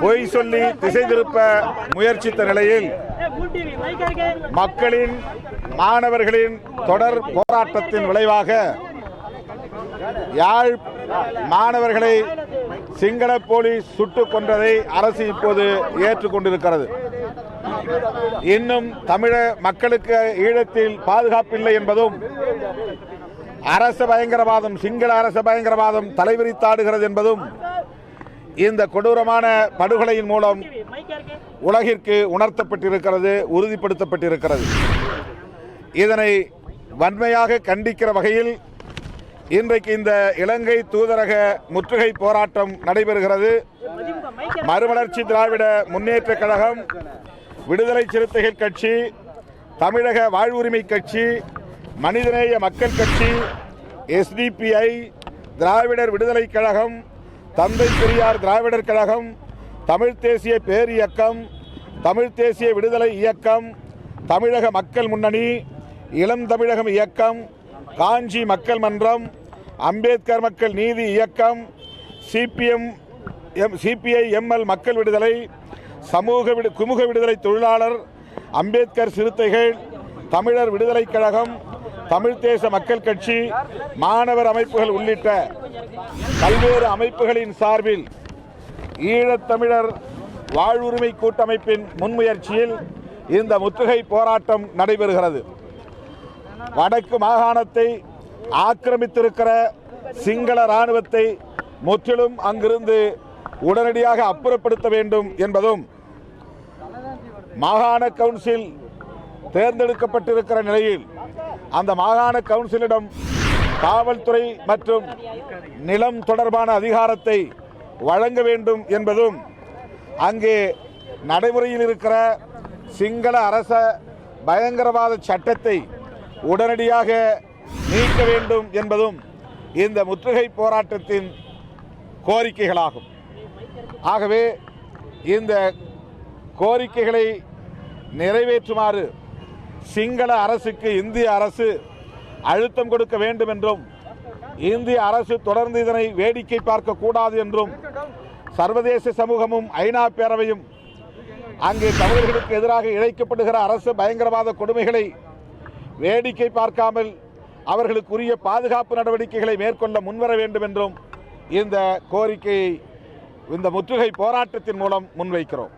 பொய் சொல்லி திசை திருப்ப முயற்சித்த நிலையில் மக்களின் மாணவர்களின் தொடர் போராட்டத்தின் விளைவாக யாழ் மாணவர்களை சிங்கள போலீஸ் சுட்டுக் கொன்றதை அரசு இப்போது ஏற்றுக்கொண்டிருக்கிறது. இன்னும் தமிழ மக்களுக்கு ஈழத்தில் பாதுகாப்பில்லை என்பதும் அரச பயங்கரவாதம் சிங்கள அரச பயங்கரவாதம் தலைவிரித்தாடுகிறது என்பதும் இந்த கொடூரமான படுகொலையின் மூலம் உலகிற்கு உணர்த்தப்பட்டிருக்கிறது, உறுதிப்படுத்தப்பட்டிருக்கிறது. இதனை வன்மையாக கண்டிக்கிற வகையில் இன்றைக்கு இந்த இலங்கை தூதரக முற்றுகை போராட்டம் நடைபெறுகிறது. மறுமலர்ச்சி திராவிட முன்னேற்ற கழகம், விடுதலை சிறுத்தைகள் கட்சி, தமிழக வாழ்வுரிமை கட்சி, மனிதநேய மக்கள் கட்சி, SDPI, திராவிடர் விடுதலை கழகம், தந்தை பெரியார் திராவிடர் கழகம், தமிழ் தேசிய பேரியக்கம், தமிழ் தேசிய விடுதலை இயக்கம், தமிழக மக்கள் முன்னணி, இளம் தமிழகம் இயக்கம், காஞ்சி மக்கள் மன்றம், அம்பேத்கர் மக்கள் நீதி இயக்கம், CPI ML மக்கள் விடுதலை, குமுக விடுதலை தொழிலாளர், அம்பேத்கர் சிறுத்தைகள், தமிழர் விடுதலை கழகம், தமிழ் தேச மக்கள் கட்சி, மாணவர் அமைப்புகள் உள்ளிட்ட பல்வேறு அமைப்புகளின் சார்பில் ஈழத்தமிழர் வாழ்வுரிமை கூட்டமைப்பின் முன்முயற்சியில் இந்த முற்றுகை போராட்டம் நடைபெறுகிறது. வடக்கு மாகாணத்தை ஆக்கிரமித்திருக்கிற சிங்கள இராணுவத்தை முற்றிலும் அங்கிருந்து உடனடியாக அப்புறப்படுத்த வேண்டும் என்பதும், மாகாண கவுன்சில் தேர்ந்தெடுக்கப்பட்டிருக்கிற நிலையில் அந்த மாகாண கவுன்சிலிடம் காவல்துறை மற்றும் நிலம் தொடர்பான அதிகாரத்தை வழங்க வேண்டும் என்பதும், அங்கே நடைமுறையில் இருக்கிற சிங்கள அரச பயங்கரவாத சட்டத்தை உடனடியாக நீக்க வேண்டும் என்பதும் இந்த முற்றுகை போராட்டத்தின் கோரிக்கைகளாகும். ஆகவே இந்த கோரிக்கைகளை நிறைவேற்றுமாறு சிங்கள அரசுக்கு இந்திய அரசு அழுத்தம் கொடுக்க வேண்டும் என்றும், இந்திய அரசு தொடர்ந்து இதனை வேடிக்கை பார்க்க கூடாது என்றும் சர்வதேச சமூகமும் ஐநா பேரவையும் அங்கே தமிழர்களுக்கு எதிராக இழைக்கப்படுகிற அரசு பயங்கரவாத கொடுமைகளை வேடிக்கை பார்க்காமல் அவர்களுக்குரிய பாதுகாப்பு நடவடிக்கைகளை மேற்கொள்ள முன்வர வேண்டும் என்றும் இந்த கோரிக்கையை இந்த முற்றுகை போராட்டத்தின் மூலம் முன்வைக்கிறோம்.